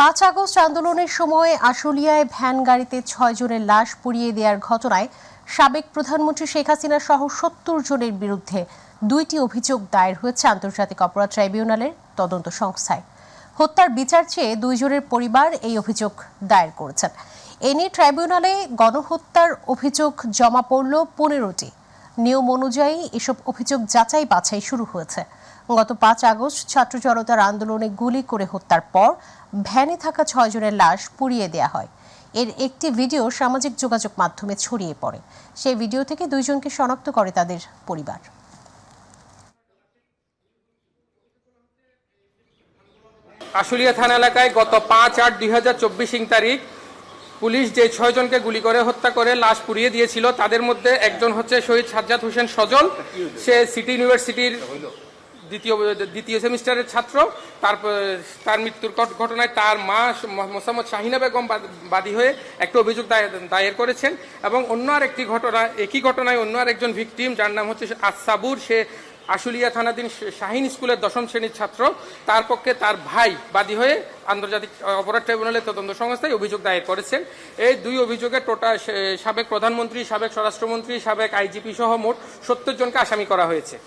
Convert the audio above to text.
৫ August আন্দোলনের সময় আশুলিয়ায় van গাড়িতে ৬ জনের লাশ পুড়িয়ে দেওয়ার ঘটনায় সাবেক প্রধানমন্ত্রী শেখ হাসিনা সহ ৭০ জনের বিরুদ্ধে ২টি অভিযোগ দায়ের হয়েছে আন্তর্জাতিক অপরাধ ট্রাইব্যুনালের তদন্ত সংস্থায়। হত্যার বিচার চেয়ে ২ জনের পরিবার এই অভিযোগ দায়ের করেছেন। এ নিয়ে ট্রাইব্যুনালে গণহত্যার অভিযোগ জমা পড়ল ১৫টি। নিয়ম অনুযায়ী এসব অভিযোগ যাচাই বাছাই শুরু হয়েছে। গত ৫ আগস্ট ছাত্র জনতার আন্দোলনে গুলি করে হত্যার পর ভ্যানে থাকা ৬ জনের লাশ পুড়িয়ে দেওয়া হয়। এর একটি ভিডিও সামাজিক যোগাযোগ মাধ্যমে ছড়িয়ে পড়ে। সেই ভিডিও থেকে ২ জনকে শনাক্ত করে তাদের পরিবার। আশুলিয়া থানা এলাকায় গত ৫-৮-২০২৪ তারিখ পুলিশ যে ৬ জনকে গুলি করে হত্যা করে লাশ পুড়িয়ে দিয়েছিল, তাদের মধ্যে একজন হচ্ছে শহীদ সাজ্জাদ হোসেন সজল। সে সিটি ইউনিভার্সিটির দ্বিতীয় সেমিস্টারের ছাত্র। তার মৃত্যুর ঘটনায় তার মা মোসাম্মদ শাহিনা বেগম বাদী হয়ে একটা অভিযোগ দায়ের করেছেন। এবং অন্য আরেকটি ঘটনা, একই ঘটনায় অন্য আরেকজন ভিকটিম, যার নাম হচ্ছে আসাবুর, সে আশুলিয়া থানাধীন শাহিন স্কুলের ১০ম শ্রেণীর ছাত্র। তার পক্ষে তার ভাই বাদী হয়ে আন্তর্জাতিক অপরাধ ট্রাইব্যুনালের তদন্ত সংস্থায় অভিযোগ দায়ের করেছেন। এই ২ অভিযোগে টোটাল সাবেক প্রধানমন্ত্রী, সাবেক স্বরাষ্ট্রমন্ত্রী, সাবেক আইজিপি সহ মোট ৭০ জনকে আসামি করা হয়েছে।